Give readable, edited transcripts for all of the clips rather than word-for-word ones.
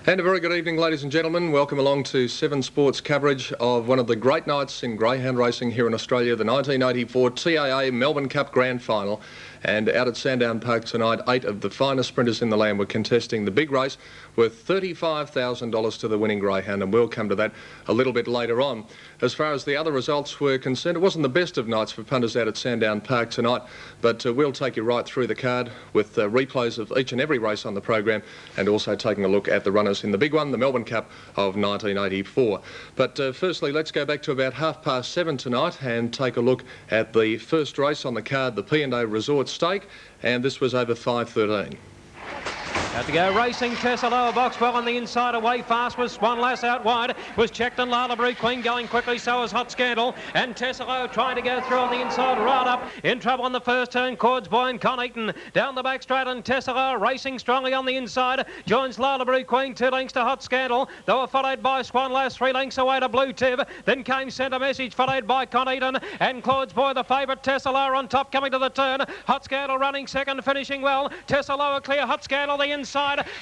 And a very good evening, ladies and gentlemen. Welcome along to Seven Sports coverage of one of the great nights in greyhound racing here in Australia, the 1984 TAA Melbourne Cup Grand Final. And out at Sandown Park tonight, 8 of the finest sprinters in the land were contesting the big race with $35,000 to the winning greyhound, and we'll come to that a little bit later on. As far as the other results were concerned, it wasn't the best of nights for punters out at Sandown Park tonight, but we'll take you right through the card with replays of each and every race on the program, and also taking a look at the runners in the big one, the Melbourne Cup of 1984. But firstly, let's go back to about 7:30 tonight and take a look at the first race on the card, the P&O Resort Stake, and this was over 5:13. Out to go racing, Tessa lower box well on the inside, away fast was Swan Lass out wide, was checked and Lalabru Queen going quickly, so was Hot Scandal, and Tessa Low trying to go through on the inside, right up, in trouble on the first turn, Cords Boy and Con Eaton, down the back straight, and Tessa Low racing strongly on the inside, joins Lalabru Queen, 2 lengths to Hot Scandal, they were followed by Swan Lass, 3 lengths away to Blue Tib, then came Centre Message, followed by Con Eaton, and Cords Boy the favourite, Tessa Low on top, coming to the turn, Hot Scandal running second, finishing well, Tessa Low clear, Hot Scandal the inside,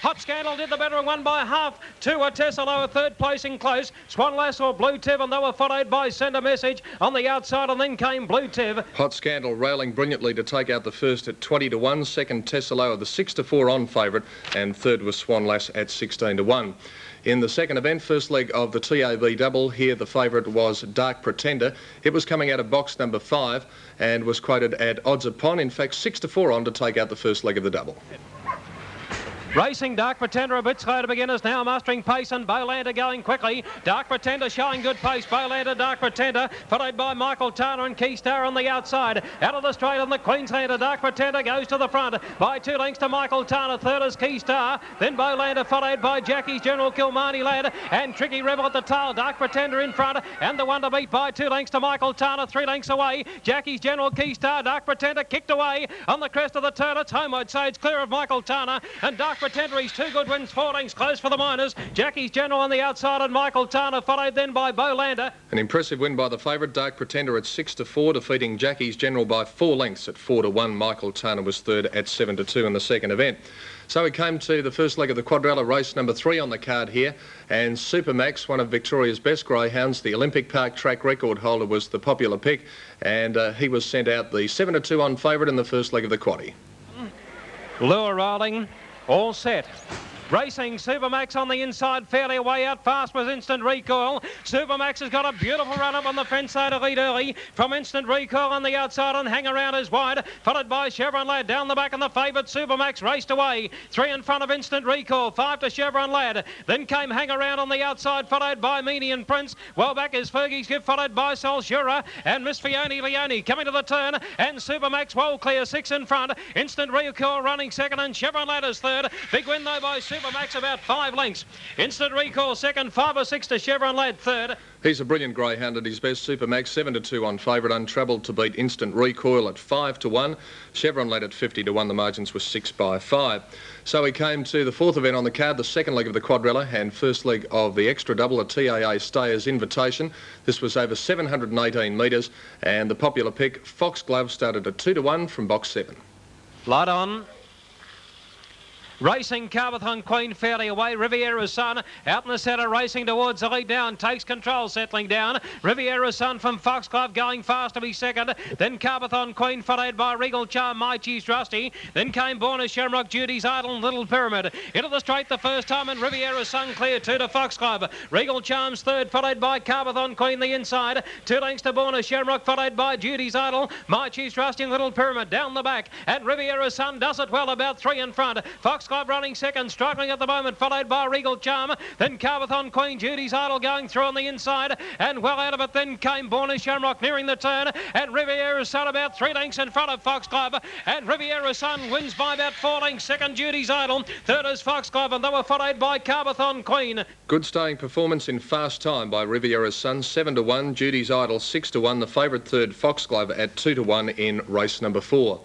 Hot Scandal did the better and won by half to a Tessa Low, third placing close. Swan Lass or Blue Tiv, and they were followed by Centre Message on the outside, and then came Blue Tiv. Hot Scandal railing brilliantly to take out the first at 20-1, second Tessa Low, the 6-4 on favourite, and third was Swan Lass at 16-1. In the second event, first leg of the TAB double, here the favourite was Dark Pretender. It was coming out of box number 5 and was quoted at odds upon, in fact 6-4 on to take out the first leg of the double. Racing Dark Pretender a bit slow to beginners now, mastering pace, and Bowlander going quickly. Dark Pretender showing good pace. Bowlander, Dark Pretender, followed by Michael Turner and Keystar on the outside. Out of the straight on the Queenslander, Dark Pretender goes to the front by 2 lengths to Michael Turner. Third is Keystar. Then Bowlander followed by Jackie's General Kilmarnie Lad and Tricky Rebel at the tail. Dark Pretender in front and the one to beat by 2 lengths to Michael Turner. 3 lengths away. Jackie's General Keystar. Dark Pretender kicked away on the crest of the turn. It's homeward, so it's clear of Michael Turner, and Dark Pretender, he's 2 good wins, 4 lengths close for the Miners. Jackie's General on the outside, and Michael Turner followed then by Bowlander. An impressive win by the favourite, Dark Pretender, at 6-4, defeating Jackie's General by 4 lengths at 4-1. Michael Turner was third at 7-2 in the second event. So we came to the first leg of the quadrella, race number 3 on the card here, and Supermax, one of Victoria's best greyhounds, the Olympic Park track record holder, was the popular pick, and he was sent out the 7-2 on favourite in the first leg of the quaddie. Lure rolling. All set. Racing Supermax on the inside, fairly away out fast was Instant Recoil. Supermax has got a beautiful run up on the fence side to lead early from Instant Recoil on the outside, and Hang Around is wide, followed by Chevron Lad down the back, and the favourite Supermax raced away. 3 in front of Instant Recoil, 5 to Chevron Lad. Then came Hang Around on the outside, followed by Meany and Prince. Well back is Fergie's Gift, followed by Solsura and Miss Fiona Leone coming to the turn, and Supermax well clear, 6 in front. Instant Recoil running second, and Chevron Lad is third. Big win though by Supermax, about 5 lengths. Instant Recoil second, 5 or 6 to Chevron Lad third. He's a brilliant greyhound at his best. Supermax 7-2 on favourite, untroubled to beat Instant Recoil at 5-1. Chevron Lad at 50-1. The margins were 6-5. So we came to the fourth event on the card, the second leg of the quadrella and first leg of the extra double, a TAA Stayers Invitation. This was over 718 metres, and the popular pick, Foxglove, started at 2-1 from box 7. Light on. Racing Carbathon Queen fairly away. Riviera's Son out in the centre, racing towards the lead down. Takes control, settling down. Riviera's Son from Foxglove going fast to be second. Then Carbathon Queen followed by Regal Charm, My Cheese Rusty. Then came Born as Shamrock, Judy's Idol and Little Pyramid. Into the straight the first time, and Riviera's Son clear 2 to Foxglove. Regal Charm's third, followed by Carbathon Queen the inside. 2 lengths to Born as Shamrock, followed by Judy's Idol, My Cheese Rusty and Little Pyramid down the back. And Riviera's Son does it well, about 3 in front. Foxglove running second, struggling at the moment, followed by Regal Charm. Then Carbathon Queen, Judy's Idol going through on the inside, and well out of it then came Born as Shamrock nearing the turn, and Riviera's Son about 3 lengths in front of Foxglove, and Riviera's Son wins by about 4 lengths. Second, Judy's Idol. Third is Foxglove, and they were followed by Carbathon Queen. Good staying performance in fast time by Riviera's Son, 7-1. Judy's Idol 6-1. The favourite third, Foxglove, at 2-1 in race number 4.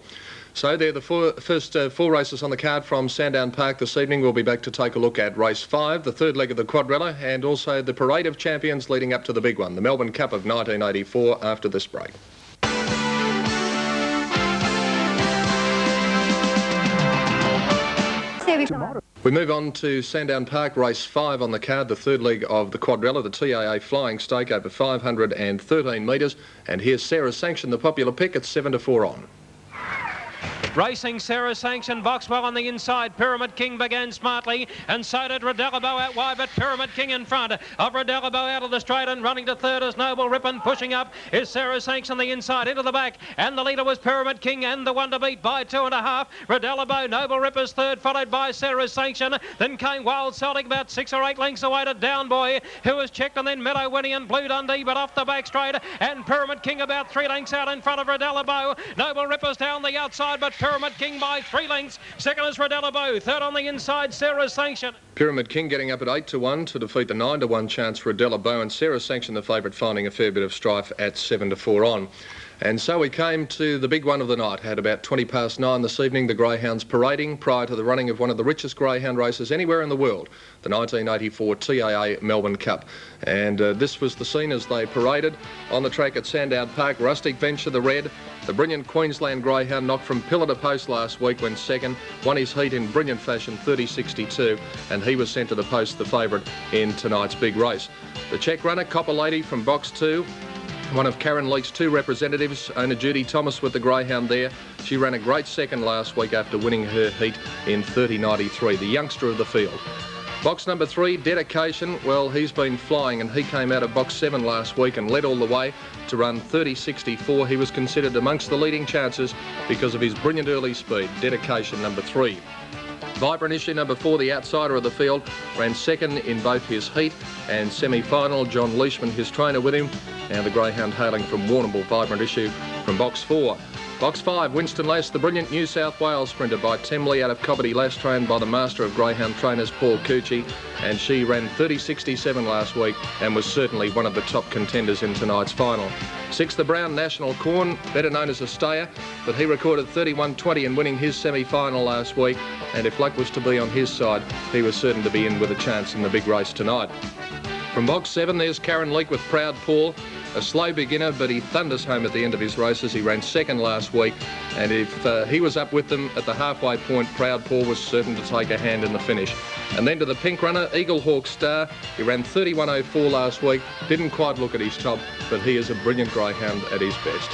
So they're the first 4 races on the card from Sandown Park this evening. We'll be back to take a look at race 5, the third leg of the quadrella, and also the parade of champions leading up to the big one, the Melbourne Cup of 1984, after this break. There we We move on to Sandown Park, race 5 on the card, the third leg of the quadrella, the TAA Flying Stake over 513 metres. And here's Sarah's Sanction, the popular pick at 7-4 on. Racing Sarah Sanction, Boxwell on the inside. Pyramid King began smartly, and so did Redellabo out wide, but Pyramid King in front of Redellabo out of the straight, and running to third is Noble Rippon. Pushing up is Sarah Sanction on the inside, into the back, and the leader was Pyramid King, and the one to beat by 2.5. Redellabo, Noble Ripper's third, followed by Sarah Sanction. Then came Wild Celtic about 6 or 8 lengths away to Down Boy, who was checked, and then Meadow Winnie and Blue Dundee, but off the back straight, and Pyramid King about 3 lengths out in front of Redellabo. Noble Ripper's down the outside, but Pyramid King by 3 lengths. Second is Redellabo. Third on the inside, Sarah Sanction. Pyramid King getting up at 8-1 to defeat the 9-1 chance for Redellabo, and Sarah Sanction, the favourite, finding a fair bit of strife at 7-4 on. And so we came to the big one of the night. At about 9:20 this evening, the greyhounds parading prior to the running of one of the richest greyhound races anywhere in the world, the 1984 TAA Melbourne Cup. And this was the scene as they paraded on the track at Sandown Park. Rustic Venture, the red, the brilliant Queensland greyhound, knocked from pillar to post last week, went second, won his heat in brilliant fashion, 30.62, and he was sent to the post, the favourite in tonight's big race. The check runner, Copper Lady from box 2, one of Karen Leake's 2 representatives, owner Judy Thomas with the greyhound there. She ran a great second last week after winning her heat in 30.93, the youngster of the field. Box number 3, Dedication. Well, he's been flying, and he came out of box 7 last week and led all the way to run 30.64. He was considered amongst the leading chances because of his brilliant early speed. Dedication number 3. Vibrant Issue number 4, the outsider of the field, ran second in both his heat and semi-final. John Leishman, his trainer, with him. Now the greyhound hailing from Warrnambool, Vibrant Issue from box 4. Box 5, Winston Lass, the brilliant New South Wales sprinter by Temley out of Cobbitty Lass, trained by the master of greyhound trainers, Paul Cucci, and she ran 30.67 last week and was certainly one of the top contenders in tonight's final. 6, the Brown National Corn, better known as a stayer, but he recorded 31.20 in winning his semi-final last week, and if luck was to be on his side, he was certain to be in with a chance in the big race tonight. From box 7, there's Karen Leake with Proud Paul. A slow beginner, but he thunders home at the end of his races. He ran second last week, and if he was up with them at the halfway point, Proud Paul was certain to take a hand in the finish. And then to the pink runner, Eagle Hawk Star. He ran 31.04 last week. Didn't quite look at his top, but he is a brilliant greyhound at his best.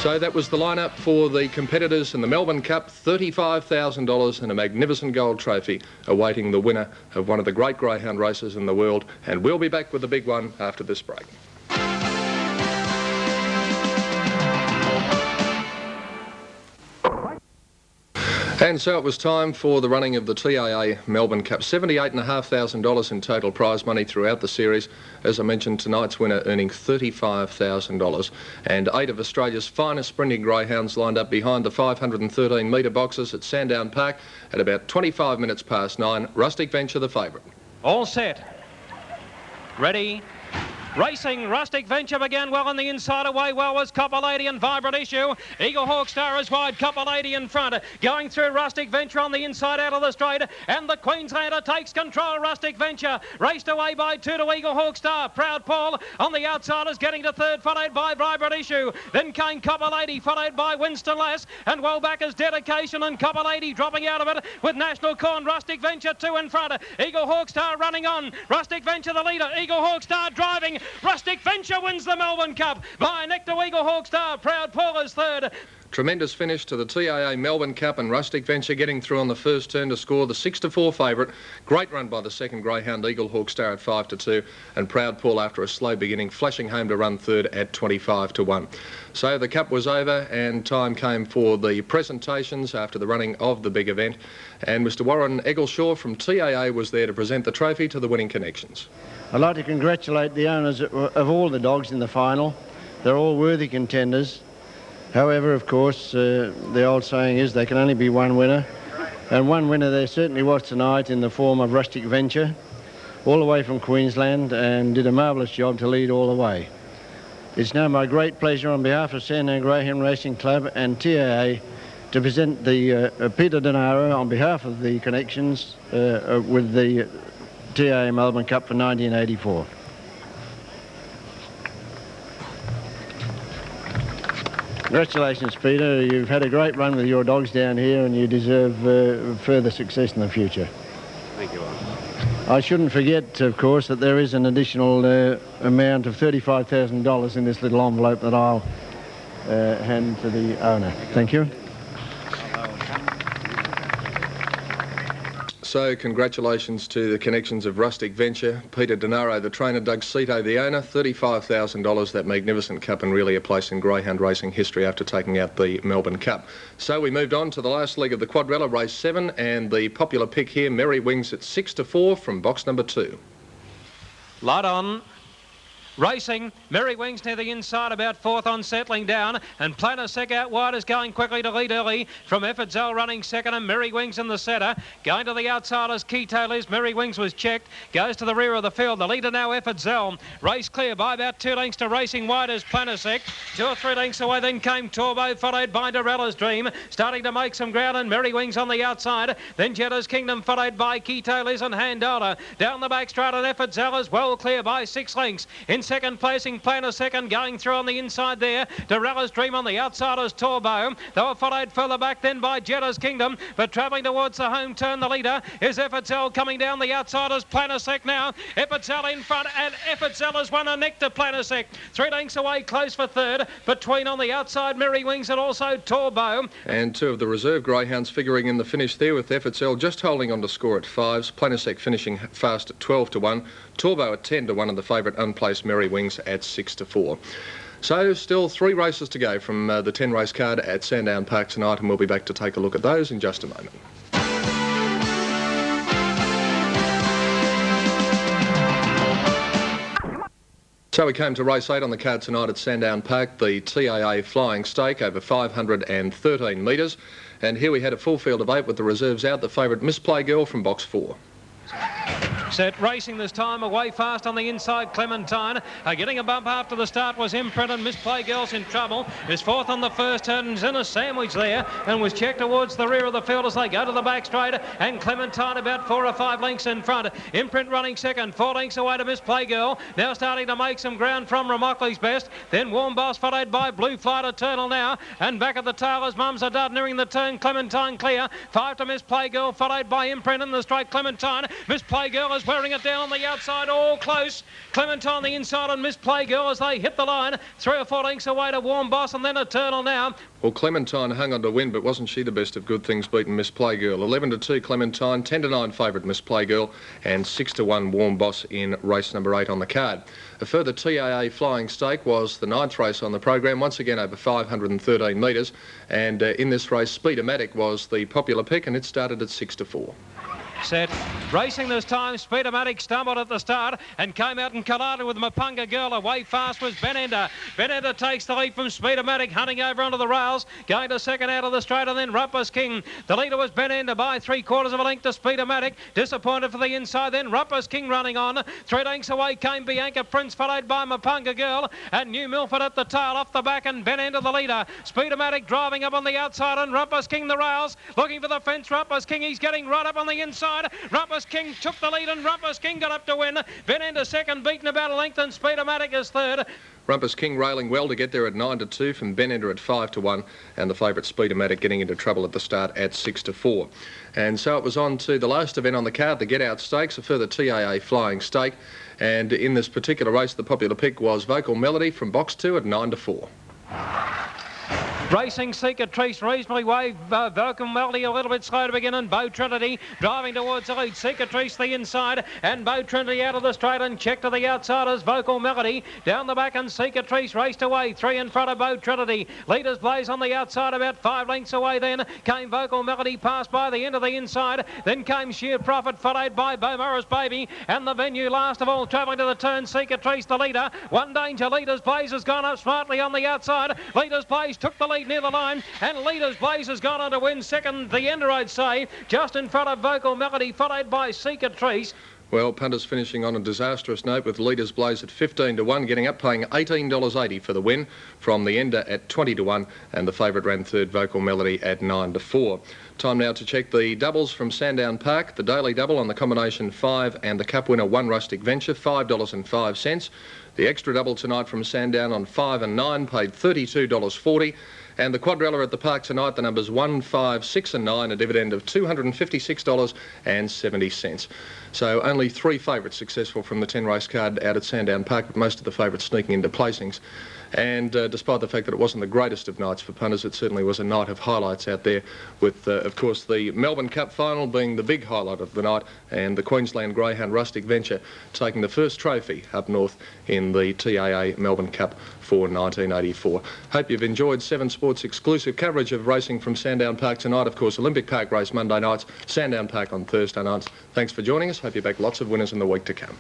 So that was the lineup for the competitors in the Melbourne Cup. $35,000 and a magnificent gold trophy awaiting the winner of one of the great greyhound races in the world. And we'll be back with the big one after this break. And so it was time for the running of the TAA Melbourne Cup. $78,500 in total prize money throughout the series. As I mentioned, tonight's winner earning $35,000. And 8 of Australia's finest sprinting greyhounds lined up behind the 513-metre boxes at Sandown Park at about 9:25. Rustic Venture, the favourite. All set. Ready. Racing, Rustic Venture began well on the inside. Away well was Copper Lady and Vibrant Issue. Eagle Hawk Star is wide, Copper Lady in front. Going through Rustic Venture on the inside out of the straight. And the Queenslander takes control. Rustic Venture raced away by 2 to Eagle Hawk Star. Proud Paul on the outsiders getting to third, followed by Vibrant Issue. Then came Copper Lady, followed by Winston Lass. And well back is Dedication, and Copper Lady dropping out of it with National Corn. Rustic Venture 2 in front. Eagle Hawk Star running on. Rustic Venture the leader. Eagle Hawk Star driving. Rustic Venture wins the Melbourne Cup by a neck to Eagle Hawk Star. Proud Paul is third. Tremendous finish to the TAA Melbourne Cup, and Rustic Venture getting through on the first turn to score the 6-4 favourite. Great run by the second greyhound Eagle Hawk Star at 5-2, and Proud Paul after a slow beginning flashing home to run third at 25-1. So the Cup was over and time came for the presentations after the running of the big event, and Mr Warren Eggleshaw from TAA was there to present the trophy to the winning connections. I'd like to congratulate the owners of all the dogs in the final. They're all worthy contenders. However, of course, the old saying is there can only be one winner. And one winner there certainly was tonight in the form of Rustic Venture, all the way from Queensland, and did a marvellous job to lead all the way. It's now my great pleasure on behalf of Sandown Greyhound Racing Club and TAA to present the Peter Denaro on behalf of the connections with the TAA Melbourne Cup for 1984. Congratulations, Peter. You've had a great run with your dogs down here and you deserve further success in the future. Thank you, I shouldn't forget, of course, that there is an additional amount of $35,000 in this little envelope that I'll hand to the owner. Thank you. So congratulations to the connections of Rustic Venture, Peter Denaro, the trainer, Doug Cito, the owner, $35,000, that magnificent cup, and really a place in greyhound racing history after taking out the Melbourne Cup. So we moved on to the last leg of the quadrella, race 7, and the popular pick here, Merry Wings, at 6-4 from box number 2. Light on. Racing, Merry Wings near the inside, about 4th on, settling down, and Planasek out wide is going quickly to lead early from Effortzell running second, and Merry Wings in the centre. Going to the outside as Keto is. Merry Wings was checked, goes to the rear of the field. The leader now, Effortzell. Race clear by about 2 lengths to racing wide as Planasek. 2 or 3 lengths away then came Torbo, followed by Dorella's Dream, starting to make some ground, and Merry Wings on the outside. Then Jetta's Kingdom, followed by Keto Liz and Handola. Down the back straight, and Effortzell is well clear by 6 lengths. In second placing, Planner second, going through on the inside there. Dorella's Dream on the outside as Torbo. They were followed further back then by Jetta's Kingdom, but travelling towards the home turn, the leader is Effortzell. Coming down the outside as Planasek now. Effortzell in front, and Effortzell has won a neck to Planasek. 3 lengths away, close for third. Between on the outside, Merry Wings and also Torbo. And 2 of the reserve greyhounds figuring in the finish there, with Effortzell just holding on to score at 5s. Planasek finishing fast at 12-1. Torbo at 10-1, and the favourite unplaced Merry Wings at 6-4. So still 3 races to go from the 10 race card at Sandown Park tonight, and we'll be back to take a look at those in just a moment. So we came to race 8 on the card tonight at Sandown Park, the TAA Flying Stake over 513 metres. And here we had a full field of 8 with the reserves out. The favourite, Miss Playgirl from box 4. Set racing this time, away fast on the inside, Clementine. Getting a bump after the start was Imprint, and Miss Playgirl's in trouble. Is 4th on the first turn and is in a sandwich there, and was checked towards the rear of the field as they go to the back straight, and Clementine about 4 or 5 lengths in front. Imprint running second, 4 lengths away to Miss Playgirl. Now starting to make some ground from Ramockley's Best. Then Warm Boss, followed by Blue Flight Eternal now, and back at the tail as Mums are done nearing the turn. Clementine clear, 5 to Miss Playgirl, followed by Imprint in the straight. Clementine, Miss Playgirl is wearing it down on the outside, all close. Clementine the inside and Miss Playgirl as they hit the line. 3 or 4 lengths away to Warm Boss, and then Eternal now. Well, Clementine hung on to win, but wasn't she the best of good things, beating Miss Playgirl? 11-2 Clementine, 10-9 favourite Miss Playgirl, and 6-1 Warm Boss in race number 8 on the card. A further TAA Flying Stake was the 9th race on the program, once again over 513 metres, and in this race Speedomatic was the popular pick, and it started at 6-4. Set racing this time, Speedomatic stumbled at the start and came out and collided with Mapunga Girl. Away fast was Ben Ender. Ben Ender takes the lead from Speedomatic, hunting over onto the rails, going to second out of the straight, and then Rumpus King. The leader was Ben Ender by 3/4 of a length to Speedomatic. Disappointed for the inside, then Rumpus King running on. 3 lengths away came Bianca Prince, followed by Mapunga Girl, and New Milford at the tail off the back, and Ben Ender the leader. Speedomatic driving up on the outside, and Rumpus King the rails, looking for the fence. Rumpus King, he's getting right up on the inside. Rumpus King took the lead, and Rumpus King got up to win. Ben Ender second, beaten about a length, and Speedomatic is third. Rumpus King railing well to get there at 9-2 from Ben Ender at 5-1, and the favourite Speedomatic getting into trouble at the start at 6-4. And so it was on to the last event on the card, the Get Out Stakes, a further TAA Flying Stake. And in this particular race, the popular pick was Vocal Melody from box 2 at 9-4. Racing Cicatrice reasonably way, Vocal Melody a little bit slow to begin, and Bo Trinity driving towards the lead. Cicatrice the inside, and Bo Trinity out of the straight, and check to the outside as Vocal Melody down the back, and Cicatrice raced away. 3 in front of Bo Trinity. Leaders Blaze on the outside, about 5 lengths away. Then came Vocal Melody, passed by the end of the inside. Then came Sheer Profit, followed by Bo Morris Baby, and the venue last of all travelling to the turn. Cicatrice the leader. One danger. Leaders Blaze has gone up smartly on the outside. Leaders Blaze took the lead near the line, and Leaders Blaze has gone on to win second. The Ender, I'd say, just in front of Vocal Melody, followed by Cicatrice. Well, punters finishing on a disastrous note with Leaders Blaze at 15-1, getting up, paying $18.80 for the win from the Ender at 20-1, and the favourite ran third, Vocal Melody, at 9-4. Time now to check the doubles from Sandown Park. The daily double on the combination 5 and the cup winner 1 Rustic Venture, $5.05. The extra double tonight from Sandown on 5 and 9 paid $32.40. And the quadrella at the park tonight, the numbers 1, 5, 6 and 9, a dividend of $256.70. So only 3 favourites successful from the 10 race card out at Sandown Park, but most of the favourites sneaking into placings. And despite the fact that it wasn't the greatest of nights for punters, it certainly was a night of highlights out there with, of course, the Melbourne Cup final being the big highlight of the night and the Queensland Greyhound Rustic Venture taking the first trophy up north in the TAA Melbourne Cup for 1984. Hope you've enjoyed 7 Sports exclusive coverage of racing from Sandown Park tonight. Of course, Olympic Park race Monday nights, Sandown Park on Thursday nights. Thanks for joining us. Hope you back lots of winners in the week to come.